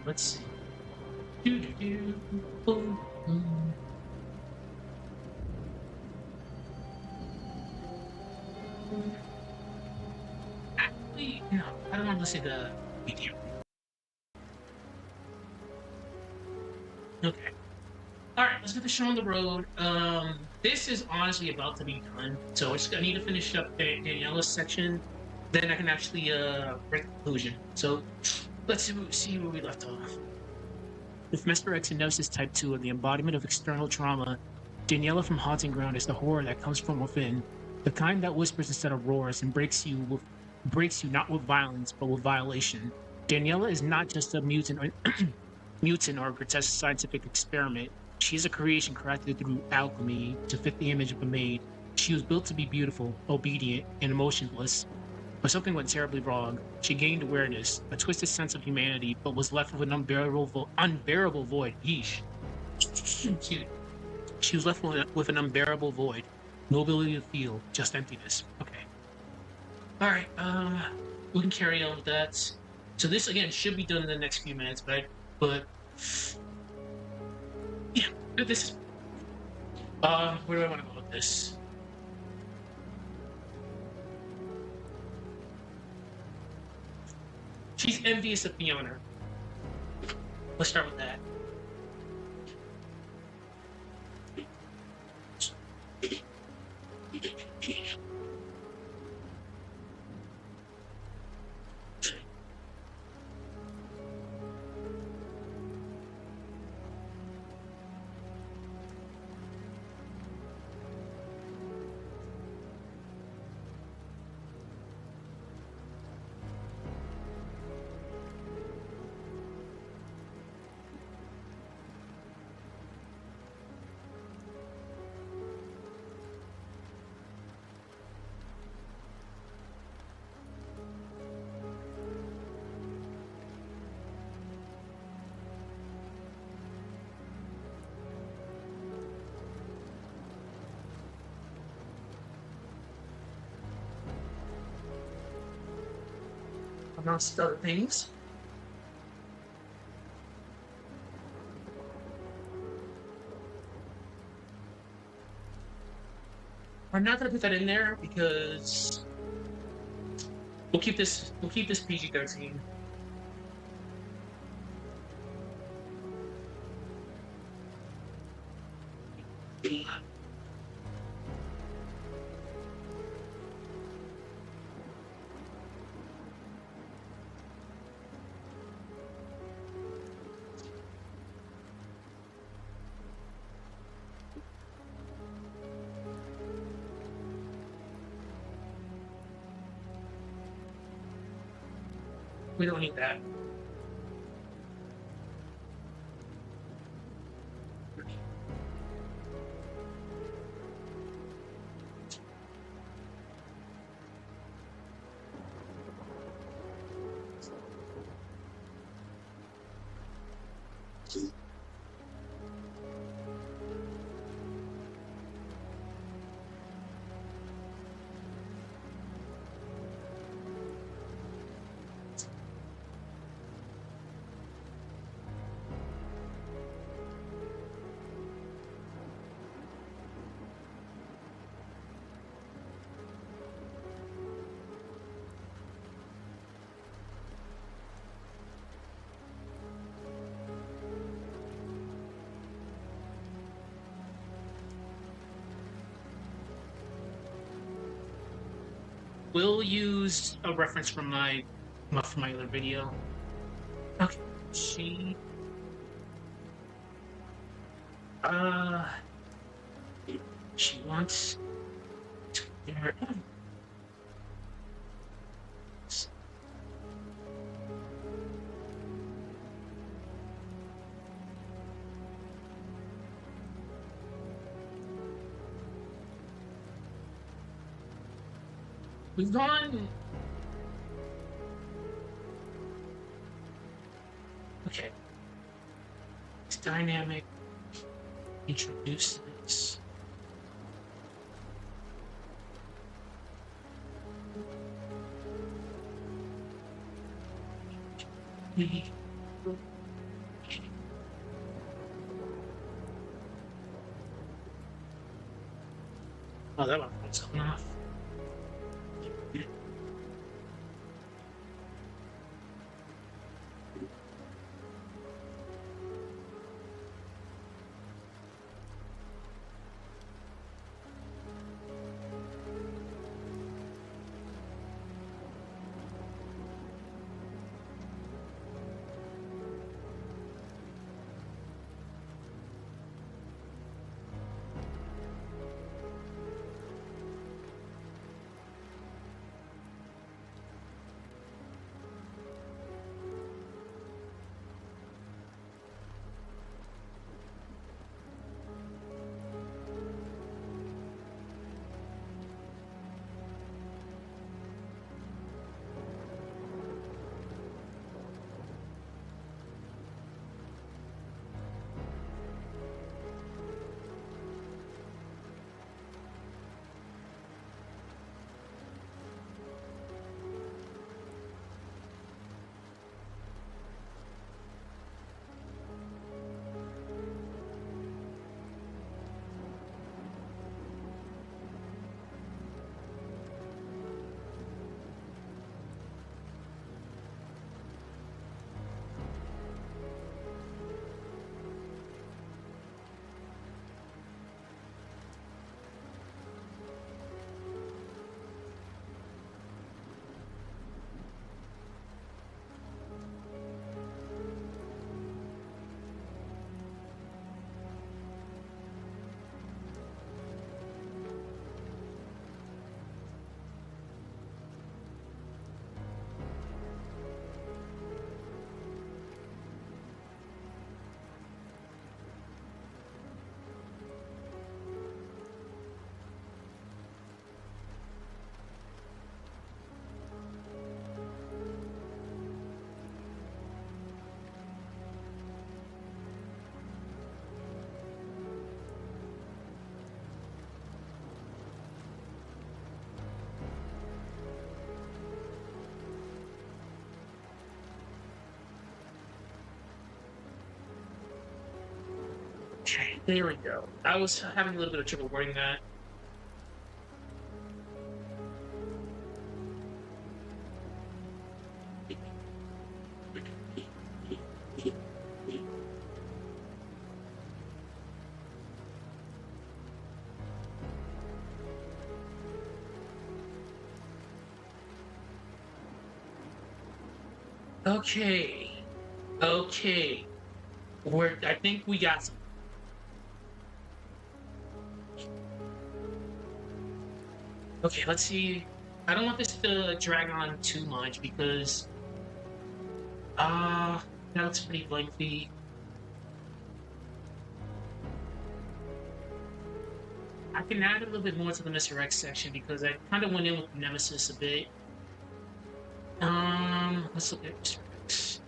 Let's see. Do do do. Boom. Boom. Actually, no. I don't want to say the medium. Okay. All right, let's get the show on the road. This is honestly about to be done, so I need to finish up Daniella's section. Then I can actually bring conclusion. So let's see where we left off. With Mr. X and Nemesis Type 2 and the embodiment of external trauma, Daniella from Haunting Ground is the horror that comes from within, the kind that whispers instead of roars and breaks you not with violence but with violation. Daniella is not just a mutant or a grotesque scientific experiment. She is a creation crafted through alchemy to fit the image of a maid. She was built to be beautiful, obedient, and emotionless. But something went terribly wrong. She gained awareness, a twisted sense of humanity, but was left with an unbearable void. Yeesh. She was left with an unbearable void. No ability to feel, just emptiness. Okay. All right. We can carry on with that. So this again should be done in the next few minutes, but yeah, this. Where do I want to go with this? She's envious of Fiona. Let's start with that. Amongst other things. I'm not gonna put that in there because we'll keep this PG-13. We don't need that. We'll use a reference from my other video. Okay, uh she wants to there. We've gone. Okay. It's dynamic. Introduce this. Oh, that one's going off. Okay, there we go. I was having a little bit of trouble wording that. Okay. Okay. I think we got some. Okay, let's see. I don't want this to drag on too much because that looks pretty lengthy. I can add a little bit more to the Mr. X section because I kind of went in with Nemesis a bit. Let's look at Mr. X.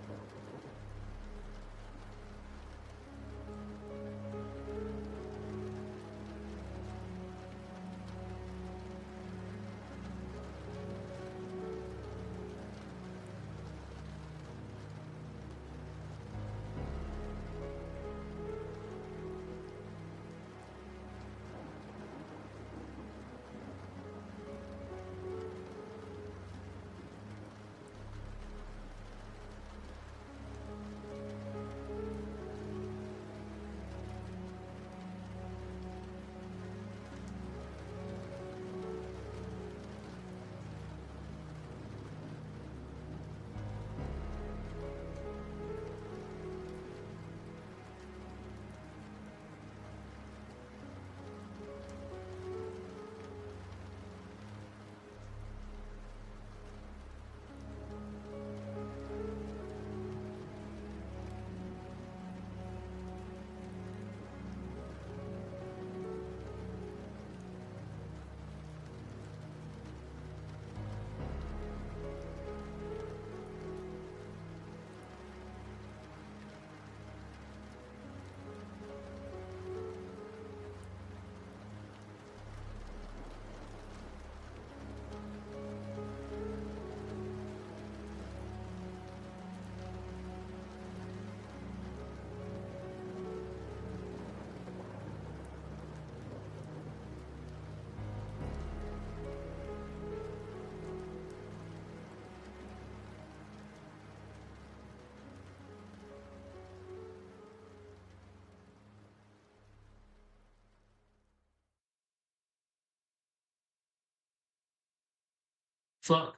fuck.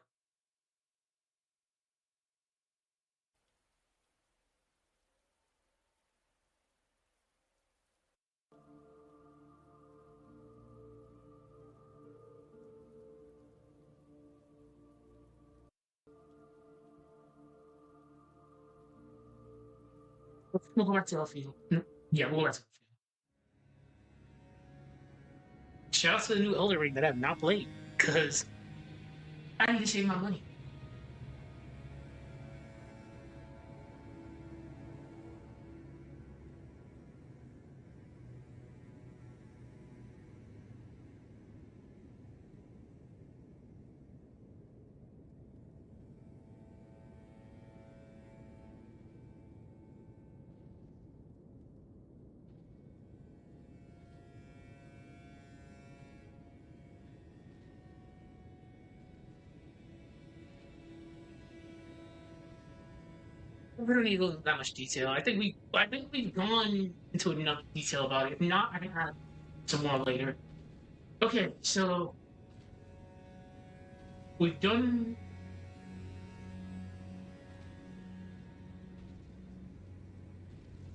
We'll go back to Elfield. Yeah, we'll go back to Elfield. Shout out to the new Elder Ring that I have not played because I need to save my money. We don't need to go into that much detail. I think we've gone into enough detail about it. If not, I can add some more later. Okay, so we've done.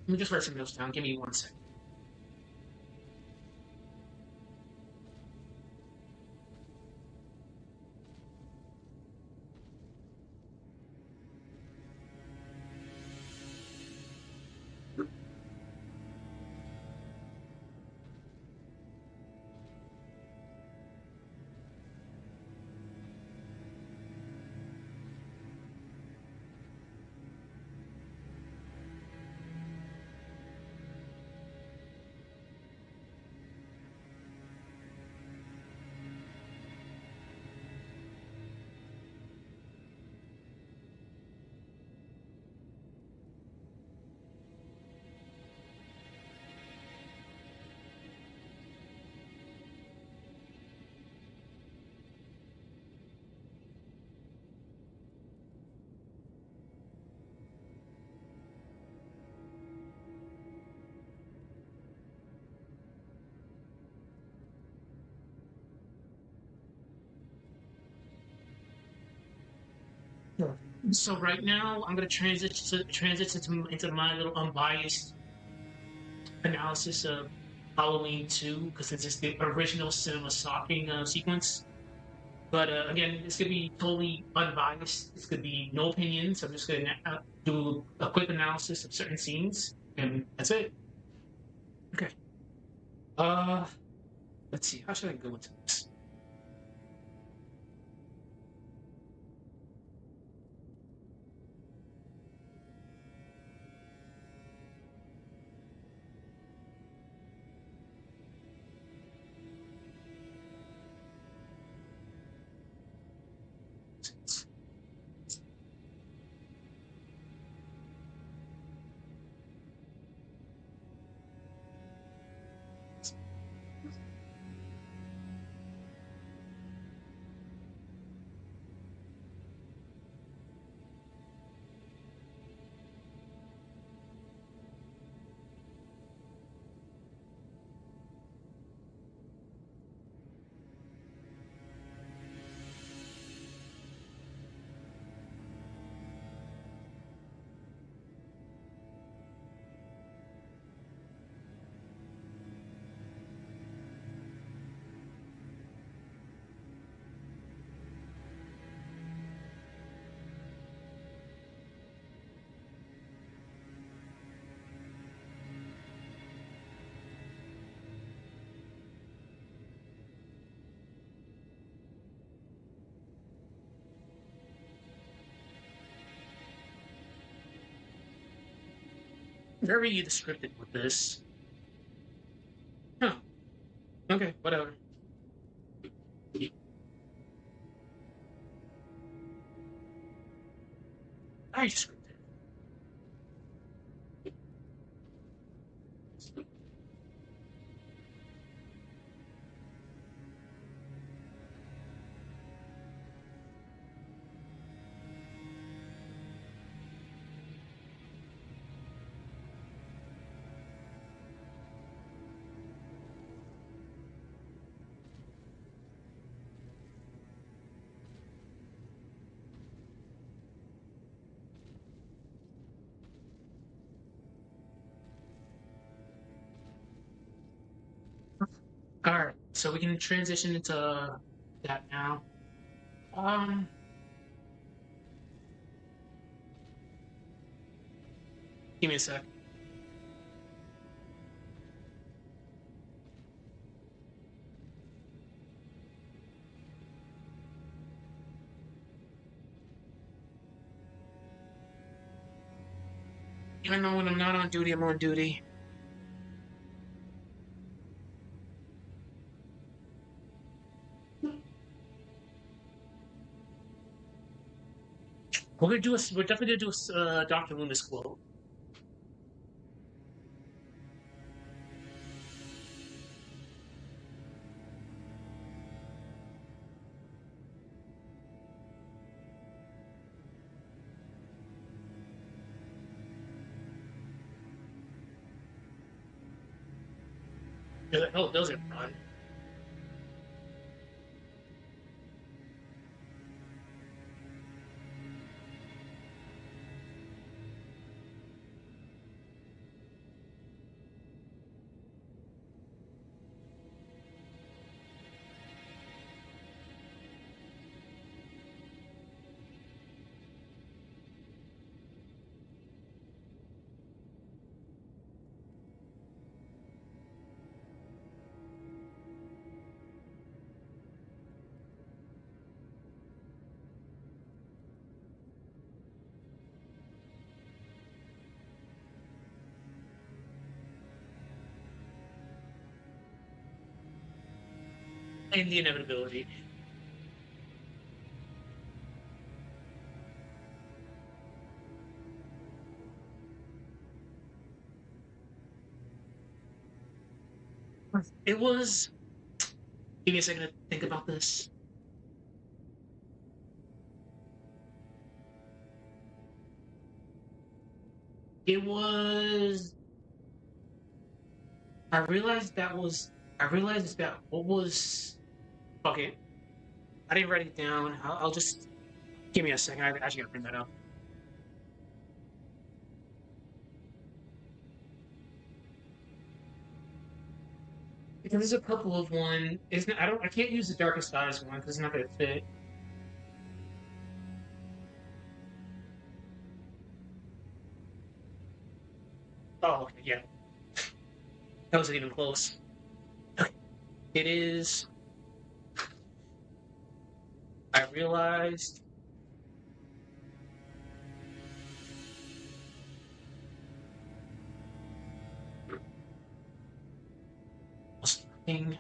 Let me just write some notes down. Give me 1 second. So right now, I'm going to transition into my little unbiased analysis of Halloween 2 because it's just the original cinema stalking sequence. But again, it's gonna be totally unbiased. It's gonna be no opinions. I'm just gonna do a quick analysis of certain scenes, and that's it. Okay. Uh, let's see. How should I go into this? Very descriptive with this. Huh. Okay. Whatever. Very descriptive. All right, so we can transition into that now. Um, Give me a sec. Even though when I'm not on duty, I'm on duty. We're definitely gonna do a Dr. Loomis quote. Oh, those are fun. And the inevitability. It was. Give me a second to think about this. It was. I realized that was. I realized that what was. Okay, I didn't write it down. I'll just give me a second. I actually gotta bring that up because there's a couple of one. Isn't I don't. I can't use the darkest eyes one because it's not gonna fit. Oh, okay, yeah, that wasn't even close. Okay, it is. I realized. Something.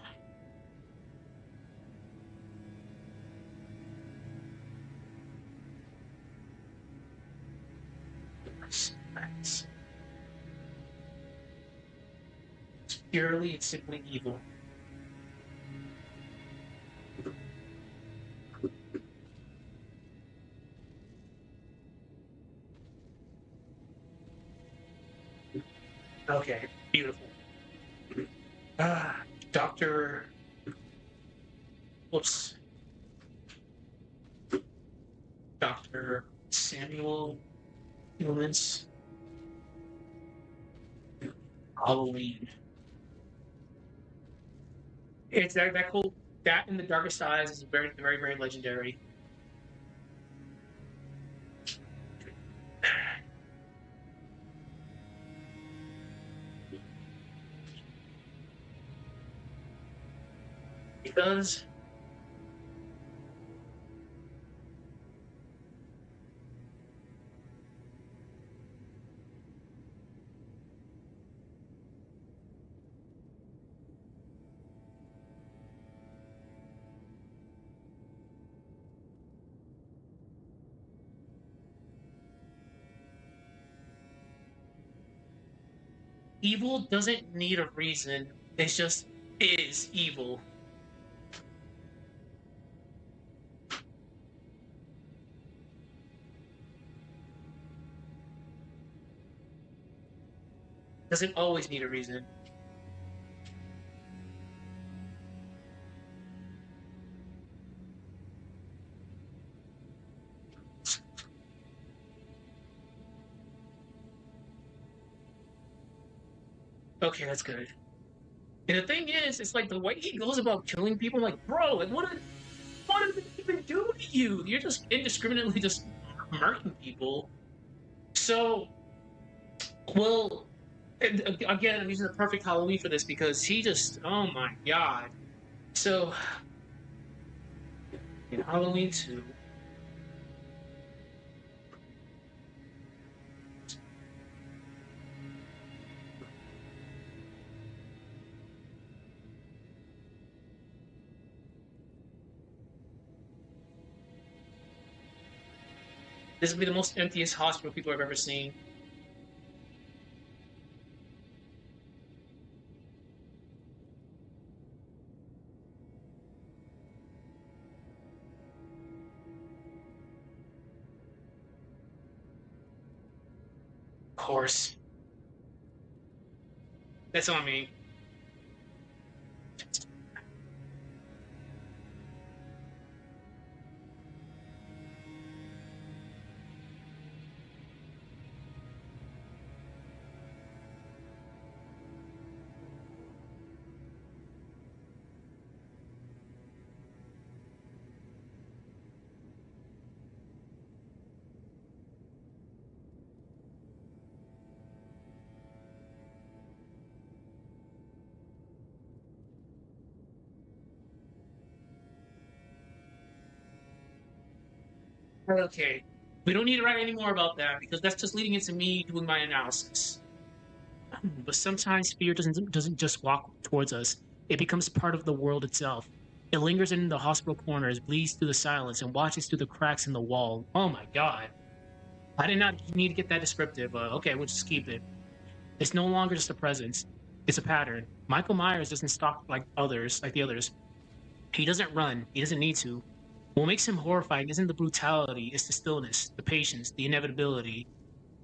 It's purely and simply evil. Okay, beautiful. Ah, Doctor. Whoops. Doctor Samuel Humans. Halloween. It's that cool. That in the darkest eyes is very, very, very legendary. Because evil doesn't need a reason. It just is evil. Doesn't always need a reason. Okay, that's good. And the thing is, it's like the way he goes about killing people. Like, bro, like what did they even do to you? You're just indiscriminately just murking people. So, well, and again, I'm using the perfect Halloween for this because he just, oh my god. So, in Halloween 2, this will be the most emptiest hospital people I've ever seen. Of course. That's on me. Okay. We don't need to write any more about that because that's just leading into me doing my analysis. But sometimes fear doesn't just walk towards us. It becomes part of the world itself. It lingers in the hospital corners, bleeds through the silence, and watches through the cracks in the wall. Oh my god. I did not need to get that descriptive. Okay, we'll just keep it. It's no longer just a presence. It's a pattern. Michael Myers doesn't stalk like the others. He doesn't run. He doesn't need to. What makes him horrifying isn't the brutality, it's the stillness, the patience, the inevitability.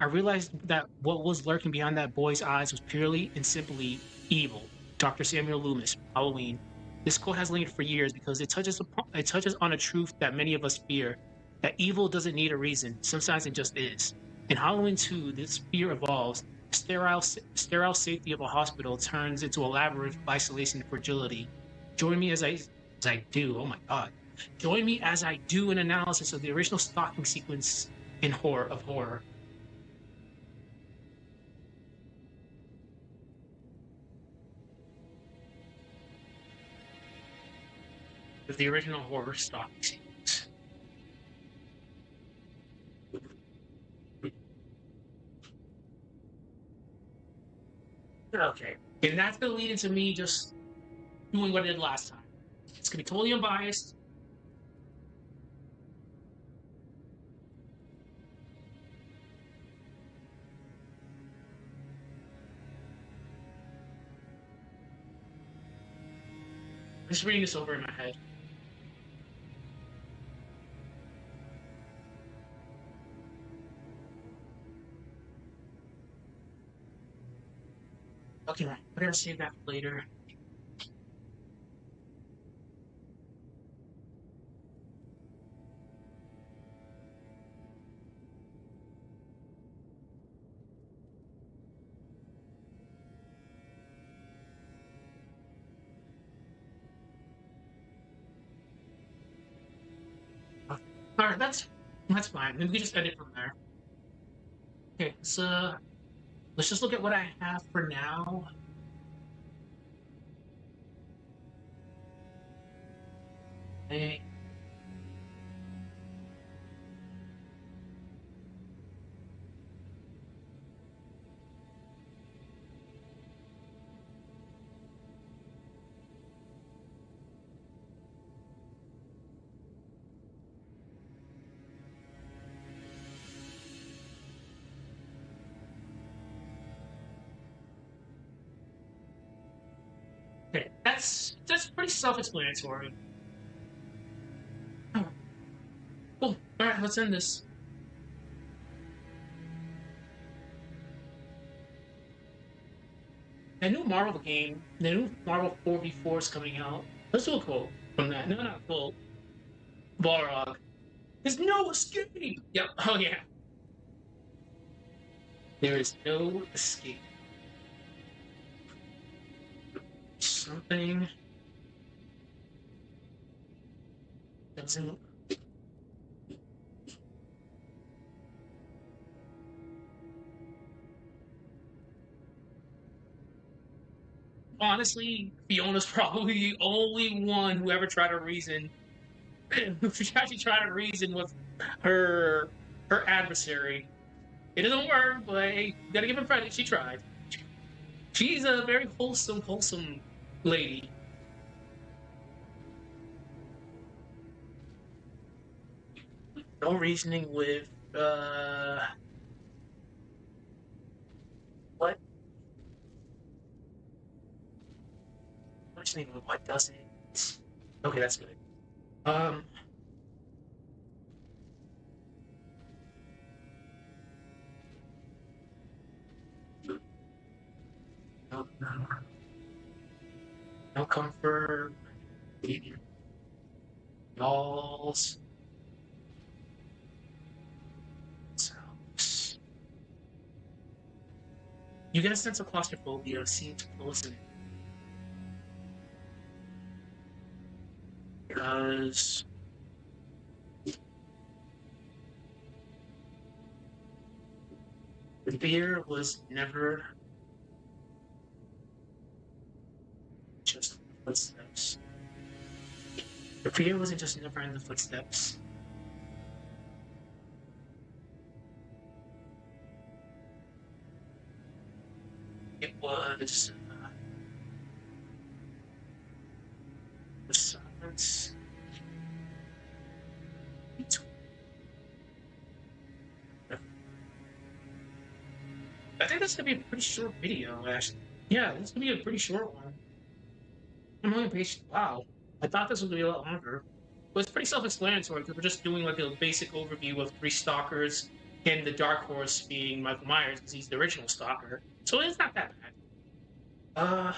I realized that what was lurking behind that boy's eyes was purely and simply evil. Dr. Samuel Loomis, Halloween. This quote has lingered for years because it touches on a truth that many of us fear: that evil doesn't need a reason. Sometimes it just is. In Halloween 2, this fear evolves. The sterile safety of a hospital turns into a labyrinth of isolation and fragility. Join me as I do. Oh my God! Join me as I do an analysis of the original stalking sequence in horror. Of the original horror stalking sequence. Okay. And that's gonna lead into me just doing what I did last time. It's gonna be totally unbiased. I'm just reading this over in my head. Okay, we're gonna save that for later. Okay. All right, that's fine. Maybe we can just edit from there. Okay, so let's just look at what I have for now. Okay. Okay, that's pretty self-explanatory. Oh, cool. All right, let's end this. The new Marvel 4v4 is coming out. Let's do a quote from that. No, not a quote. Balrog. There's no escape. Yep. Oh yeah. There is no escape. something doesn't. Honestly, Fiona's probably the only one who ever tried to reason, who actually tried to reason with her her adversary. It doesn't work, but hey, you gotta give her credit. She tried. She's a very wholesome lady. No reasoning with what reasoning with what doesn't. Okay, that's good. Um, no, no comfort, walls, sounds. You get a sense of claustrophobia. Seems close in it because the fear was never just footsteps. The fear wasn't just never in the footsteps. It was the silence. I think this could be a pretty short video, actually. Yeah, this could be a pretty short one. I'm only patient. Wow, I thought this was gonna be a lot longer. But it's pretty self-explanatory because we're just doing like a basic overview of three stalkers and the dark horse being Michael Myers because he's the original stalker. So it's not that bad. Uh,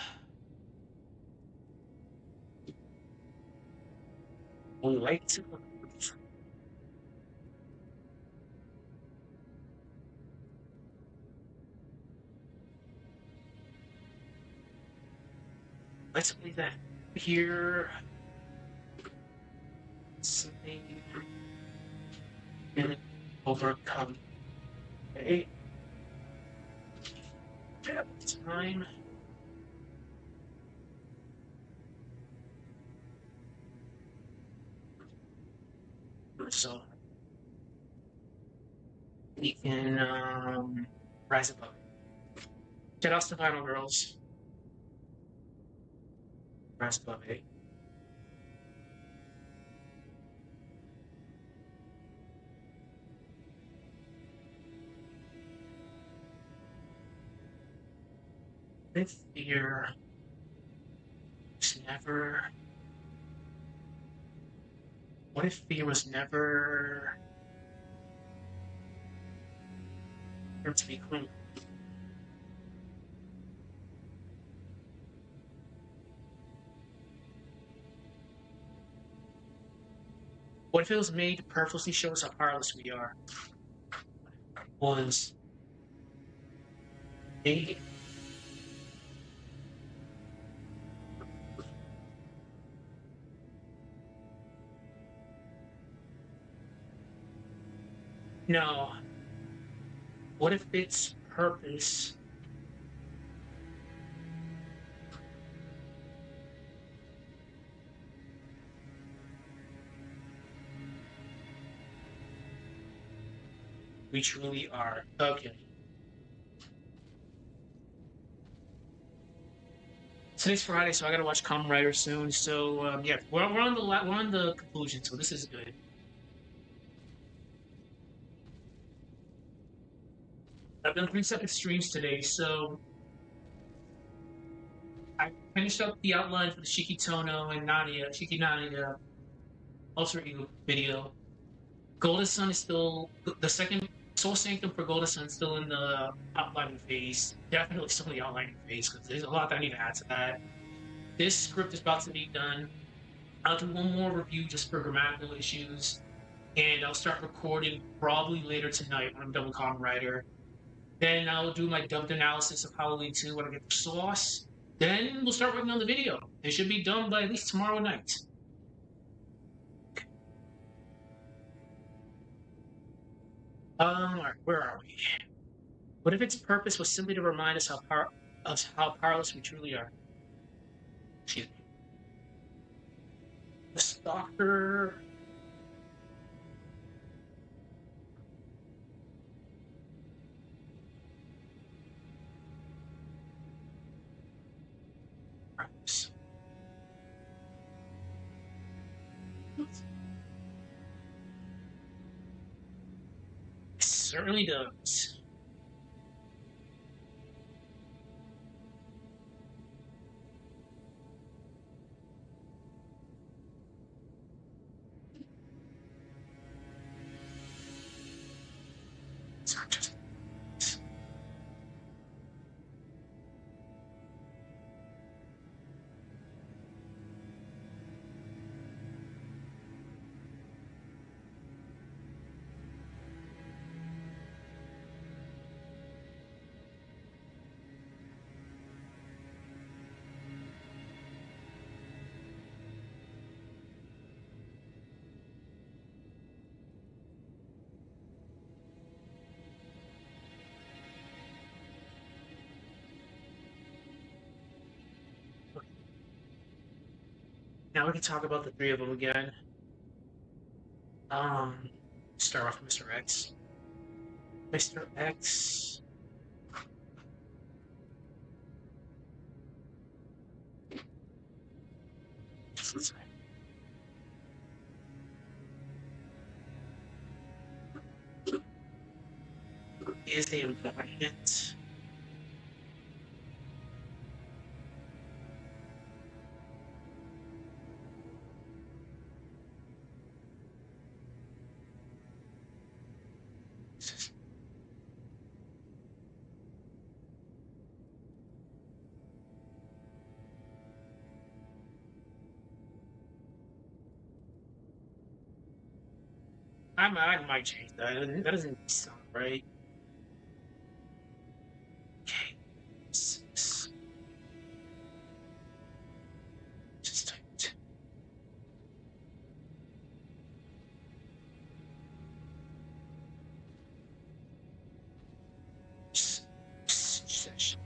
light. Let's leave that here. Something and overcome. Okay. Time. So we can rise above it. Get out the final girls. Rise above it. If fear was never. What if fear was never to be clean? What if it was made to purposely show us how powerless we are? Was made. No. What if its purpose we truly are? Okay. Today's Friday, so I gotta watch Kamen Rider soon. So yeah, we're on we're on the conclusion, so this is good. I've done 3 separate streams today, so I finished up the outline for the Shikitono and Nadia, Shiki Nadia Ultra Ego video. Golden Sun is still the second Soul Sanctum for Golden Sun is still in the outlining phase. Definitely still in the outlining phase because there's a lot that I need to add to that. This script is about to be done. I'll do one more review just for grammatical issues, and I'll start recording probably later tonight when I'm done with Kamen Rider. Then I'll do my dubbed analysis of Halloween 2 when I get the sauce. Then we'll start working on the video. It should be done by at least tomorrow night. All right, where are we? What if its purpose was simply to remind us how powerless we truly are? Excuse me. The Stalker. It certainly does. It's not just. Now we can talk about the three of them again. Um, Start off with Mr. X. Mr. X. Is the embodiment. I might change that. That doesn't sound right. Okay. Just type it. Session.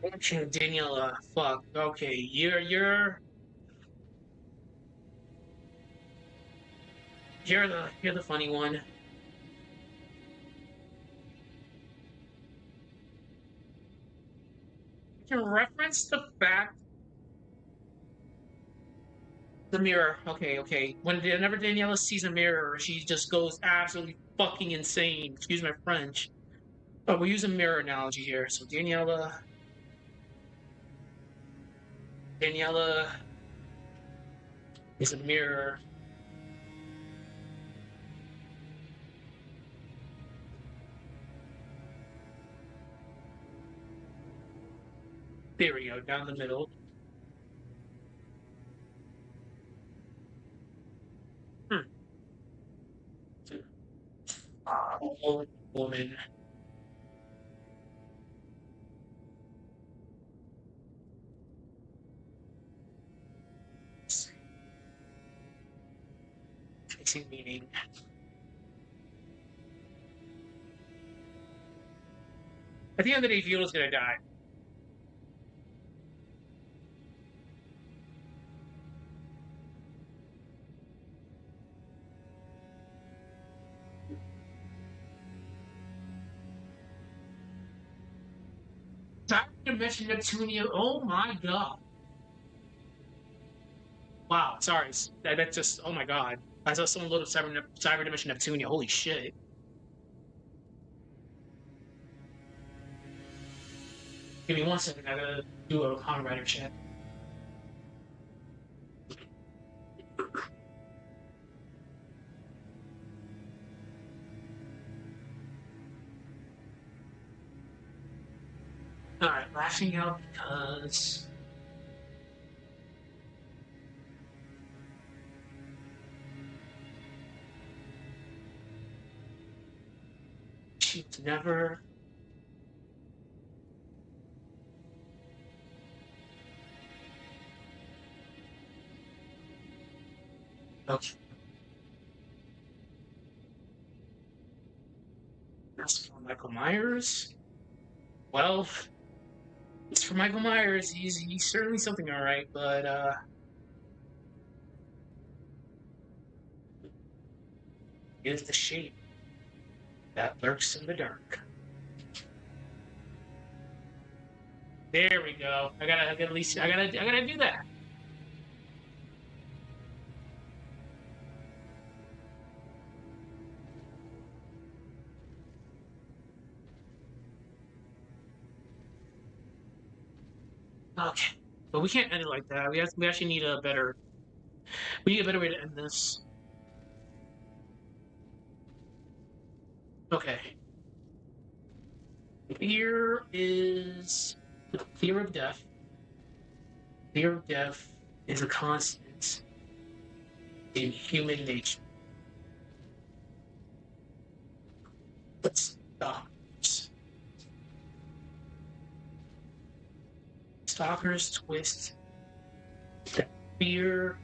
Okay, Daniella, fuck. Okay, you're the funny one. You can reference the fact the mirror. Okay, okay. Whenever Daniela sees a mirror, she just goes absolutely fucking insane. Excuse my French. But we'll use a mirror analogy here. So Daniela is a mirror. There we go, down the middle. Hmm. Oh, woman. Tracing meaning. At the end of the day, Viola's gonna die. Sorry to mention Neptunia. Oh my god. Wow. Sorry. That just. Oh my god. I saw someone load up Cyber Dimension Neptunia. Holy shit. Give me 1 second. I gotta do a common writer check. Alright, laughing out because she's never. Okay. That's for Michael Myers. Well, it's for Michael Myers. He's certainly something alright, but is the shape that lurks in the dark. There we go. I gotta at least I gotta do that. Okay. But we can't end it like that. We actually need a better we need a better way to end this. Okay. Fear is fear of death. Fear of death is a constant in human nature. But stalkers. Stalkers twist that fear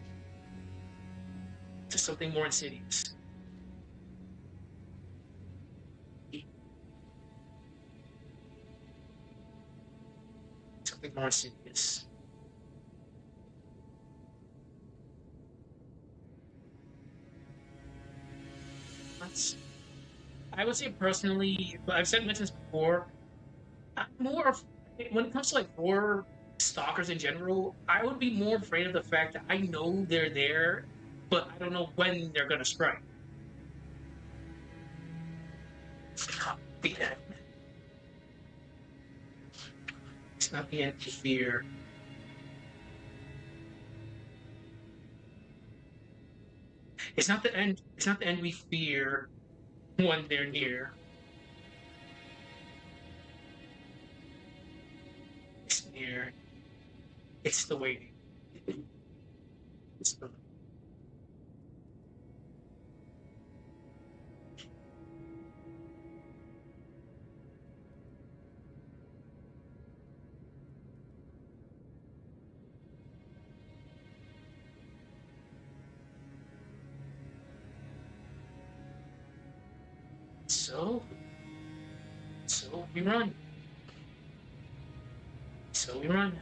to something more insidious. Something more insidious. That's, I would say personally, but I've said mentioned this before. I'm more of when it comes to like horror stalkers in general. I would be more afraid of the fact that I know they're there, but I don't know when they're gonna strike. The end. It's not the end of fear. It's not the end. It's not the end we fear when they're near. It's near. It's the waiting. It's the so so we run. So we run.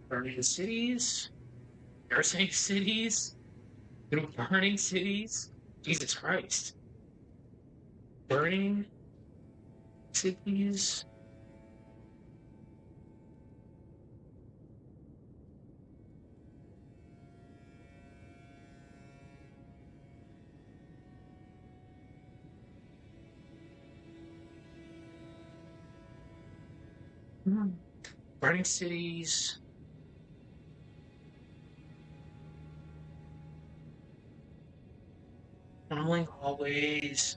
Burning cities, cursing cities, through burning cities. Jesus Christ. Burning cities. Burning cities. Tunnelling hallways.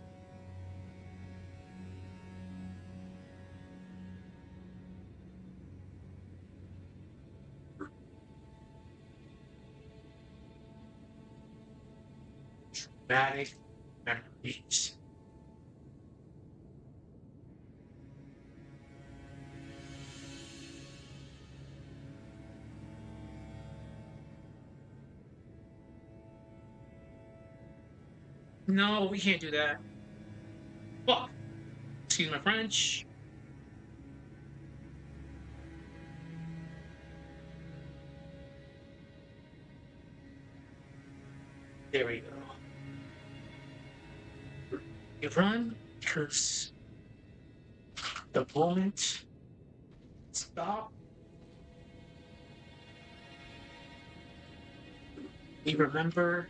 Traumatic memories. No, we can't do that. Fuck. Excuse my French. There we go. You run because The moment stop, we remember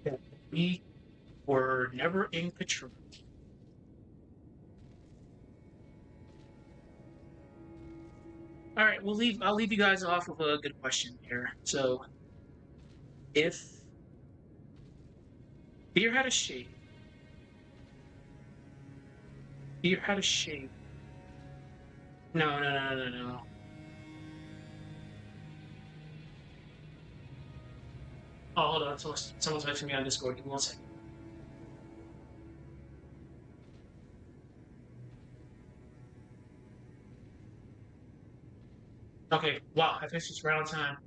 that we were never in control. All right, I'll leave you guys off with a good question here. So, if fear had a shape, fear had a shape. No. Oh, hold on. Someone's messaging me on Discord. Give me 1 second. Okay. Wow. I think it's round time.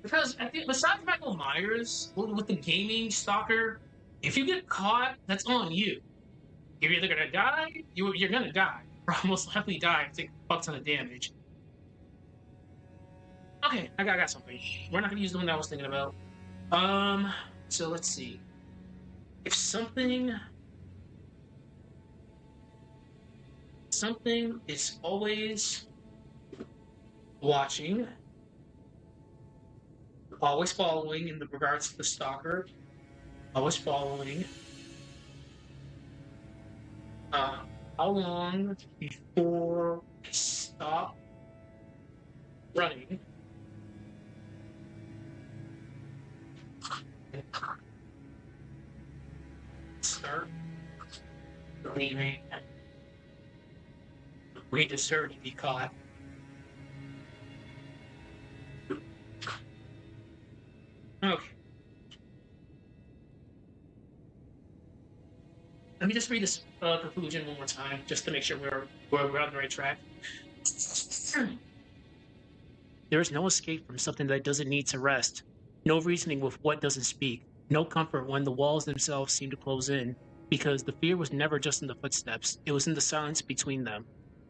Because I think besides Michael Myers with the gaming stalker, if you get caught, that's on you. You're either gonna die, you're gonna die, or almost likely die and take a fuck ton of damage. Okay, I got something. We're not gonna use the one that I was thinking about. Um, so let's see. If something is always watching, always following in the regards to the stalker, always following, uh, how long before I stop running? Start leaving. We deserve to be caught. Okay. Let me just read this conclusion one more time, just to make sure we're on the right track. There is no escape from something that doesn't need to rest. No reasoning with what doesn't speak. No comfort when the walls themselves seem to close in, because the fear was never just in the footsteps, it was in the silence between them.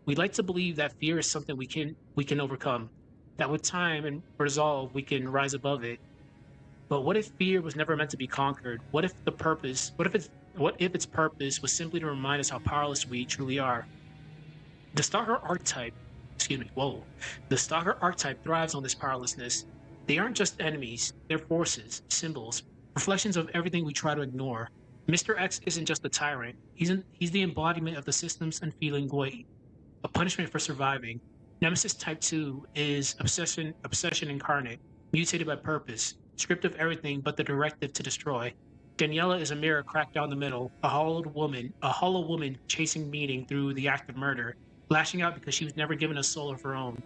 We like to believe that fear is something we can overcome, that with time and resolve we can rise above it. But what if fear was never meant to be conquered? What if its purpose was simply to remind us how powerless we truly are? The stalker archetype, the stalker archetype thrives on this powerlessness. They aren't just enemies, they're forces, symbols, reflections of everything we try to ignore. Mr. X isn't just a tyrant, he's the embodiment of the systems and feeling void, a punishment for surviving. Nemesis Type 2 is obsession incarnate, mutated by purpose, stripped of everything but the directive to destroy. Daniella is a mirror cracked down the middle, a hollow woman chasing meaning through the act of murder, lashing out because she was never given a soul of her own.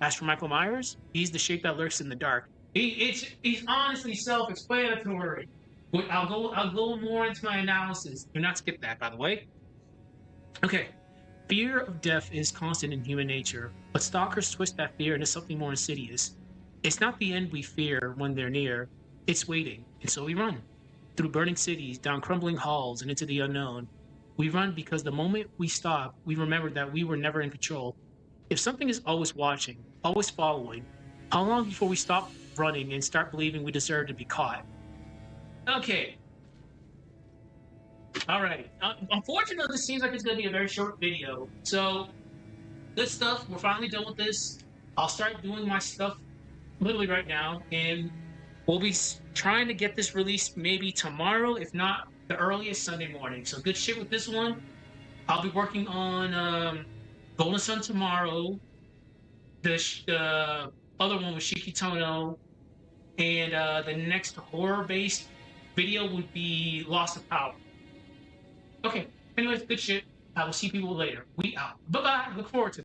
As for Michael Myers, he's the shape that lurks in the dark. He's honestly self-explanatory. I'll go more into my analysis. Do not skip that, by the way. Okay. Fear of death is constant in human nature, but stalkers twist that fear into something more insidious. It's not the end we fear when they're near, it's waiting, and so we run. Through burning cities, down crumbling halls, and into the unknown. We run because the moment we stop, we remember that we were never in control. If something is always watching, always following, how long before we stop running and start believing we deserve to be caught? Okay. All right. Unfortunately, this seems like it's going to be a very short video. So, good stuff. We're finally done with this. I'll start doing my stuff literally right now, and we'll be trying to get this released maybe tomorrow, if not the earliest Sunday morning. So, good shit with this one. I'll be working on Golden Sun tomorrow. The other one was Shikitono, and the next horror-based video would be Lost of Power. Okay. Anyways, good shit. I will see people later. We out. Bye-bye. Look forward to it.